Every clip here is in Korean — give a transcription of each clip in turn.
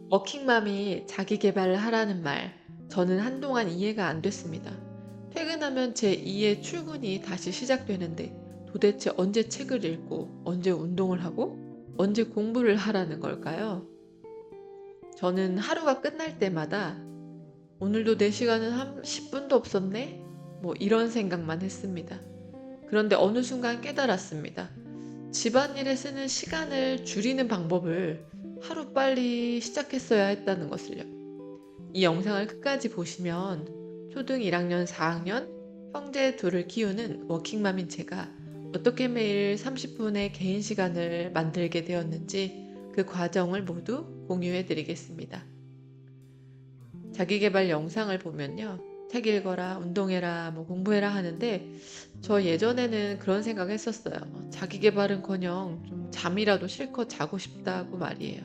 워킹맘이 자기 계발을 하라는 말, 저는 한동안 이해가 안 됐습니다. 퇴근하면 제 2의 출근이 다시 시작되는데 도대체 언제 책을 읽고, 언제 운동을 하고, 언제 공부를 하라는 걸까요? 저는 하루가 끝날 때마다 오늘도 내 시간은 한 10분도 없었네? 뭐 이런 생각만 했습니다. 그런데 어느 순간 깨달았습니다. 집안일에 쓰는 시간을 줄이는 방법을 하루빨리 시작했어야 했다는 것을요. 이 영상을 끝까지 보시면 초등 1학년, 4학년 형제 둘을 키우는 워킹맘인 제가 어떻게 매일 30분의 개인 시간을 만들게 되었는지 그 과정을 모두 공유해 드리겠습니다. 자기계발 영상을 보면요. 책 읽어라, 운동해라, 뭐 공부해라 하는데 저 예전에는 그런 생각 했었어요. 자기계발은커녕 좀 잠이라도 실컷 자고 싶다고 말이에요.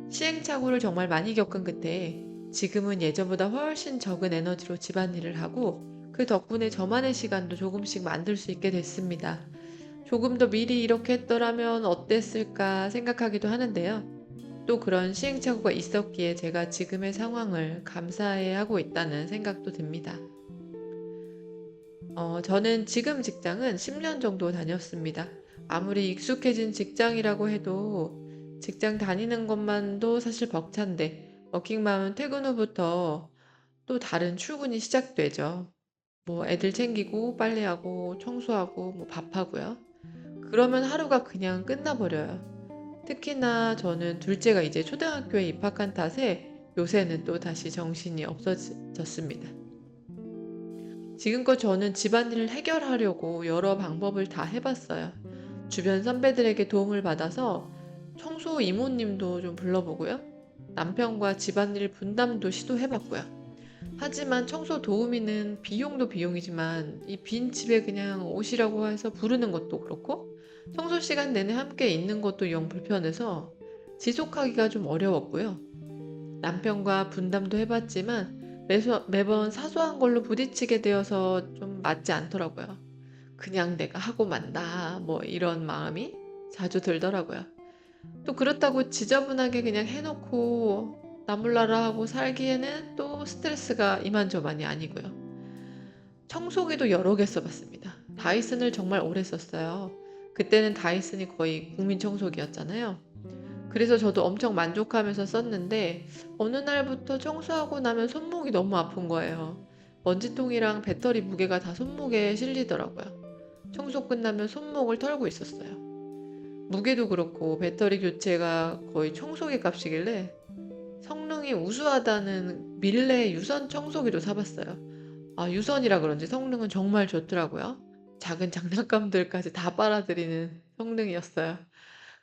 시행착오를 정말 많이 겪은 끝에 지금은 예전보다 훨씬 적은 에너지로 집안일을 하고 그 덕분에 저만의 시간도 조금씩 만들 수 있게 됐습니다. 조금 더 미리 이렇게 했더라면 어땠을까 생각하기도 하는데요. 또 그런 시행착오가 있었기에 제가 지금의 상황을 감사해 하고 있다는 생각도 듭니다. 저는 지금 직장은 10년 정도 다녔습니다. 아무리 익숙해진 직장이라고 해도 직장 다니는 것만도 사실 벅찬데 워킹맘은 퇴근 후부터 또 다른 출근이 시작되죠. 뭐 애들 챙기고 빨래하고 청소하고 뭐 밥하고요. 그러면 하루가 그냥 끝나버려요. 특히나 저는 둘째가 이제 초등학교에 입학한 탓에 요새는 또 다시 정신이 없어졌습니다. 지금껏 저는 집안일을 해결하려고 여러 방법을 다 해봤어요. 주변 선배들에게 도움을 받아서 청소 이모님도 좀 불러보고요. 남편과 집안일 분담도 시도해봤고요. 하지만 청소 도우미는 비용도 비용이지만 이 빈 집에 그냥 오시라고 해서 부르는 것도 그렇고 청소 시간 내내 함께 있는 것도 영 불편해서 지속하기가 좀 어려웠고요. 남편과 분담도 해봤지만 매번 사소한 걸로 부딪히게 되어서 좀 맞지 않더라고요. 그냥 내가 하고 만다 뭐 이런 마음이 자주 들더라고요. 또 그렇다고 지저분하게 그냥 해놓고 나몰라라 하고 살기에는 또 스트레스가 이만저만이 아니고요. 청소기도 여러 개 써봤습니다. 다이슨을 정말 오래 썼어요. 그때는 다이슨이 거의 국민 청소기였잖아요. 그래서 저도 엄청 만족하면서 썼는데 어느 날부터 청소하고 나면 손목이 너무 아픈 거예요. 먼지통이랑 배터리 무게가 다 손목에 실리더라고요. 청소 끝나면 손목을 털고 있었어요. 무게도 그렇고 배터리 교체가 거의 청소기 값이길래 성능이 우수하다는 밀레 유선 청소기도 사봤어요. 아, 유선이라 그런지 성능은 정말 좋더라고요. 작은 장난감들까지 다 빨아들이는 성능이었어요.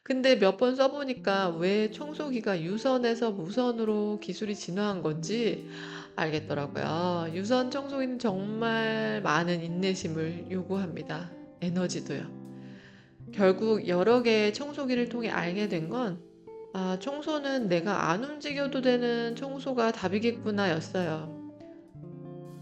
근데 몇 번 써보니까 왜 청소기가 유선에서 무선으로 기술이 진화한 건지 알겠더라고요. 유선 청소기는 정말 많은 인내심을 요구합니다. 에너지도요. 결국 여러 개의 청소기를 통해 알게 된 건, 아, 청소는 내가 안 움직여도 되는 청소가 답이겠구나 였어요.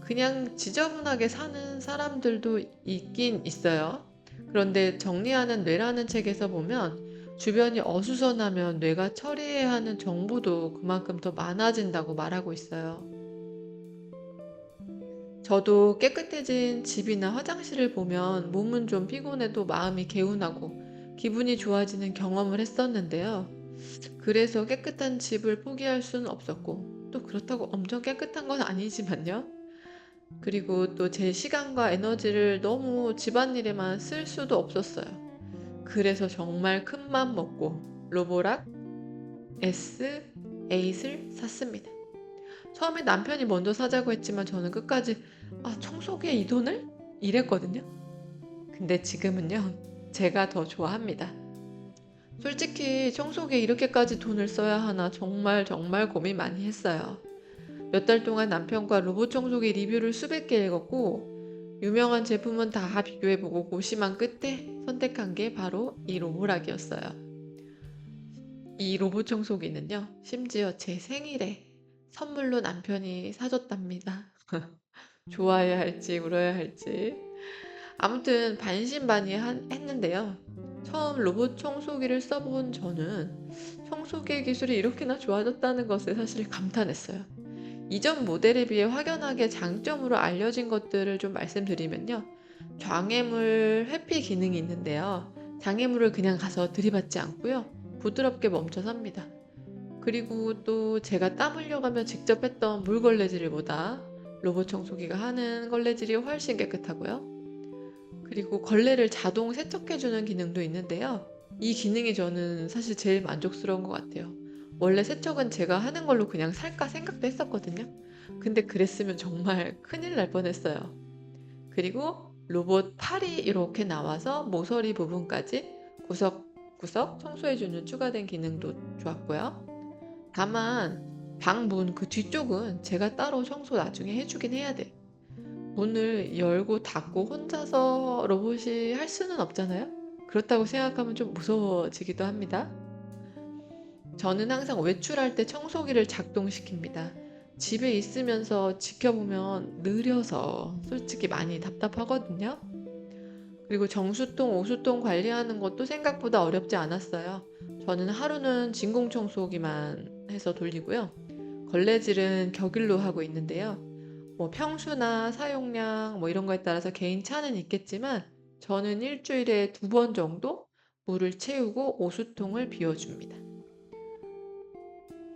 그냥 지저분하게 사는 사람들도 있긴 있어요. 그런데 정리하는 뇌라는 책에서 보면 주변이 어수선하면 뇌가 처리해야 하는 정보도 그만큼 더 많아진다고 말하고 있어요. 저도 깨끗해진 집이나 화장실을 보면 몸은 좀 피곤해도 마음이 개운하고 기분이 좋아지는 경험을 했었는데요. 그래서 깨끗한 집을 포기할 수는 없었고, 또 그렇다고 엄청 깨끗한 건 아니지만요. 그리고 또 제 시간과 에너지를 너무 집안일에만 쓸 수도 없었어요. 그래서 정말 큰 맘 먹고 로보락 S8을 샀습니다. 처음에 남편이 먼저 사자고 했지만 저는 끝까지 청소기에 이 돈을? 이랬거든요. 근데 지금은요, 제가 더 좋아합니다. 솔직히 청소기에 이렇게까지 돈을 써야 하나 정말 정말 고민 많이 했어요. 몇 달 동안 남편과 로봇 청소기 리뷰를 수백 개 읽었고 유명한 제품은 다 비교해보고 고심한 끝에 선택한 게 바로 이 로보락이었어요. 이 로봇 청소기는요, 심지어 제 생일에 선물로 남편이 사줬답니다. 좋아해야 할지 울어야 할지. 아무튼 반신반의했는데요. 처음 로봇 청소기를 써본 저는 청소기 기술이 이렇게나 좋아졌다는 것에 사실 감탄했어요. 이전 모델에 비해 확연하게 장점으로 알려진 것들을 좀 말씀드리면요. 장애물 회피 기능이 있는데요. 장애물을 그냥 가서 들이받지 않고요. 부드럽게 멈춰 삽니다. 그리고 또 제가 땀 흘려가며 직접 했던 물 걸레질보다 로봇 청소기가 하는 걸레질이 훨씬 깨끗하고요. 그리고 걸레를 자동 세척해주는 기능도 있는데요. 이 기능이 저는 사실 제일 만족스러운 것 같아요. 원래 세척은 제가 하는 걸로 그냥 살까 생각도 했었거든요. 근데 그랬으면 정말 큰일 날 뻔했어요. 그리고 로봇 팔이 이렇게 나와서 모서리 부분까지 구석구석 청소해주는 추가된 기능도 좋았고요. 다만 방 문 그 뒤쪽은 제가 따로 청소 나중에 해주긴 해야 돼. 문을 열고 닫고 혼자서 로봇이 할 수는 없잖아요. 그렇다고 생각하면 좀 무서워지기도 합니다. 저는 항상 외출할 때 청소기를 작동시킵니다. 집에 있으면서 지켜보면 느려서 솔직히 많이 답답하거든요. 그리고 정수통, 오수통 관리하는 것도 생각보다 어렵지 않았어요. 저는 하루는 진공 청소기만 해서 돌리고요. 걸레질은 격일로 하고 있는데요. 뭐 평수나 사용량 뭐 이런 거에 따라서 개인 차는 있겠지만 저는 일주일에 2번 정도 물을 채우고 오수통을 비워줍니다.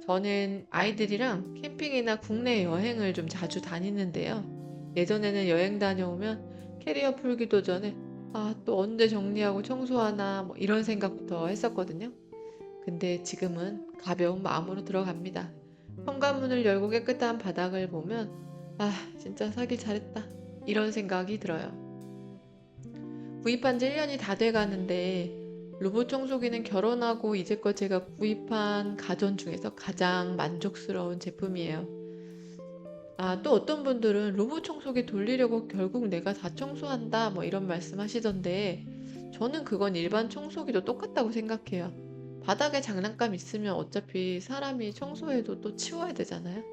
저는 아이들이랑 캠핑이나 국내 여행을 좀 자주 다니는데요. 예전에는 여행 다녀오면 캐리어 풀기도 전에 또 언제 정리하고 청소하나 뭐 이런 생각부터 했었거든요. 근데 지금은 가벼운 마음으로 들어갑니다. 현관문을 열고 깨끗한 바닥을 보면 진짜 사길 잘했다. 이런 생각이 들어요. 구입한 지 1년이 다 돼 가는데 로봇 청소기는 결혼하고 이제껏 제가 구입한 가전 중에서 가장 만족스러운 제품이에요. 또 어떤 분들은 로봇 청소기 돌리려고 결국 내가 다 청소한다 뭐 이런 말씀 하시던데 저는 그건 일반 청소기도 똑같다고 생각해요. 바닥에 장난감 있으면 어차피 사람이 청소해도 또 치워야 되잖아요.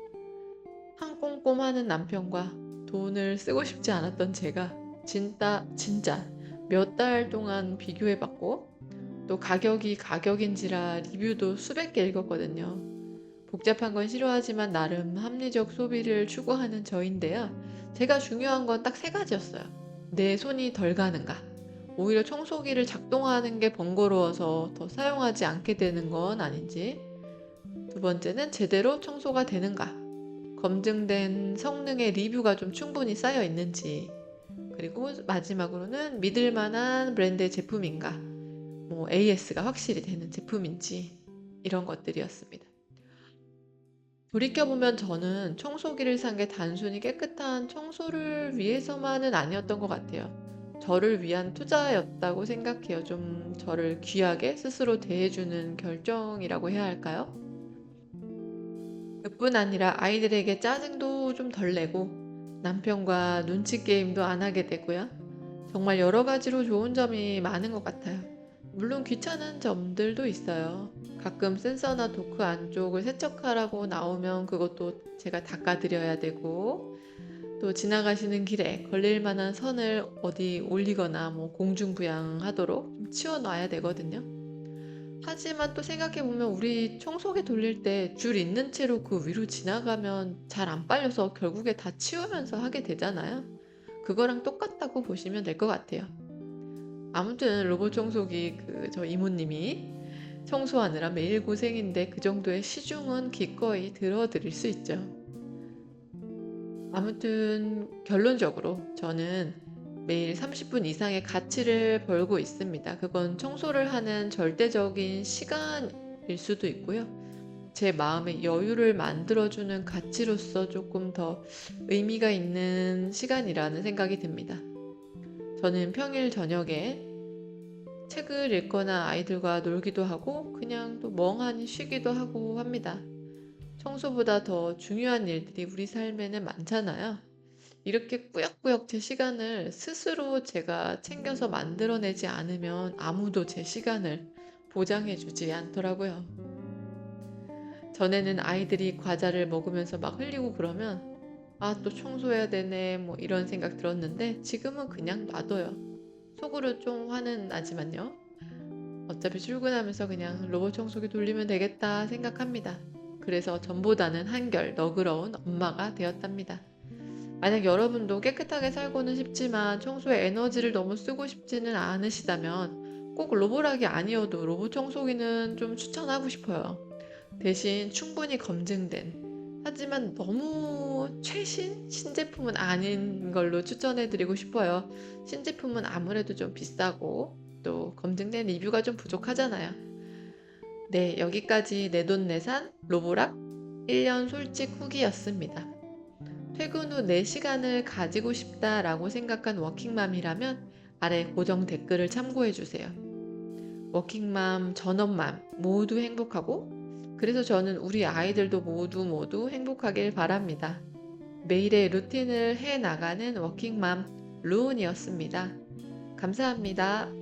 한 꼼꼼하는 남편과 돈을 쓰고 싶지 않았던 제가 진짜 몇 달 동안 비교해봤고 또 가격이 가격인지라 리뷰도 수백 개 읽었거든요. 복잡한 건 싫어하지만 나름 합리적 소비를 추구하는 저인데요. 제가 중요한 건 딱 세 가지였어요. 내 손이 덜 가는가? 오히려 청소기를 작동하는 게 번거로워서 더 사용하지 않게 되는 건 아닌지. 두 번째는 제대로 청소가 되는가? 검증된 성능의 리뷰가 좀 충분히 쌓여 있는지. 그리고 마지막으로는 믿을 만한 브랜드의 제품인가? 뭐 AS가 확실히 되는 제품인지 이런 것들이었습니다. 돌이켜보면 저는 청소기를 산 게 단순히 깨끗한 청소를 위해서만은 아니었던 것 같아요. 저를 위한 투자였다고 생각해요. 좀 저를 귀하게 스스로 대해주는 결정이라고 해야 할까요? 그뿐 아니라 아이들에게 짜증도 좀 덜 내고 남편과 눈치 게임도 안 하게 되고요. 정말 여러 가지로 좋은 점이 많은 것 같아요. 물론 귀찮은 점들도 있어요. 가끔 센서나 도크 안쪽을 세척하라고 나오면 그것도 제가 닦아드려야 되고, 또 지나가시는 길에 걸릴 만한 선을 어디 올리거나 뭐 공중부양하도록 좀 치워놔야 되거든요. 하지만 또 생각해보면 우리 청소기 돌릴 때 줄 있는 채로 그 위로 지나가면 잘 안 빨려서 결국에 다 치우면서 하게 되잖아요. 그거랑 똑같다고 보시면 될 것 같아요. 아무튼 로봇 청소기 저 이모님이 청소하느라 매일 고생인데 그 정도의 시중은 기꺼이 들어드릴 수 있죠. 아무튼 결론적으로 저는 매일 30분 이상의 가치를 벌고 있습니다. 그건 청소를 하는 절대적인 시간일 수도 있고요. 제 마음의 여유를 만들어주는 가치로서 조금 더 의미가 있는 시간이라는 생각이 듭니다. 저는 평일 저녁에 책을 읽거나 아이들과 놀기도 하고 그냥 또 멍하니 쉬기도 하고 합니다. 청소보다 더 중요한 일들이 우리 삶에는 많잖아요. 이렇게 꾸역꾸역 제 시간을 스스로 제가 챙겨서 만들어내지 않으면 아무도 제 시간을 보장해주지 않더라고요. 전에는 아이들이 과자를 먹으면서 막 흘리고 그러면 또 청소해야 되네 뭐 이런 생각 들었는데 지금은 그냥 놔둬요. 속으로 좀 화는 나지만요. 어차피 출근하면서 그냥 로봇 청소기 돌리면 되겠다 생각합니다. 그래서 전보다는 한결 너그러운 엄마가 되었답니다. 만약 여러분도 깨끗하게 살고는 싶지만 청소에 에너지를 너무 쓰고 싶지는 않으시다면 꼭 로보락이 아니어도 로봇 청소기는 좀 추천하고 싶어요. 대신 충분히 검증된, 하지만 너무 최신? 신제품은 아닌 걸로 추천해드리고 싶어요. 신제품은 아무래도 좀 비싸고 또 검증된 리뷰가 좀 부족하잖아요. 네, 여기까지 내돈내산 로보락 1년 솔직 후기였습니다. 퇴근 후 내 시간을 가지고 싶다라고 생각한 워킹맘이라면 아래 고정 댓글을 참고해주세요. 워킹맘, 전업맘 모두 행복하고, 그래서 저는 우리 아이들도 모두 행복하길 바랍니다. 매일의 루틴을 해 나가는 워킹맘 루온이었습니다. 감사합니다.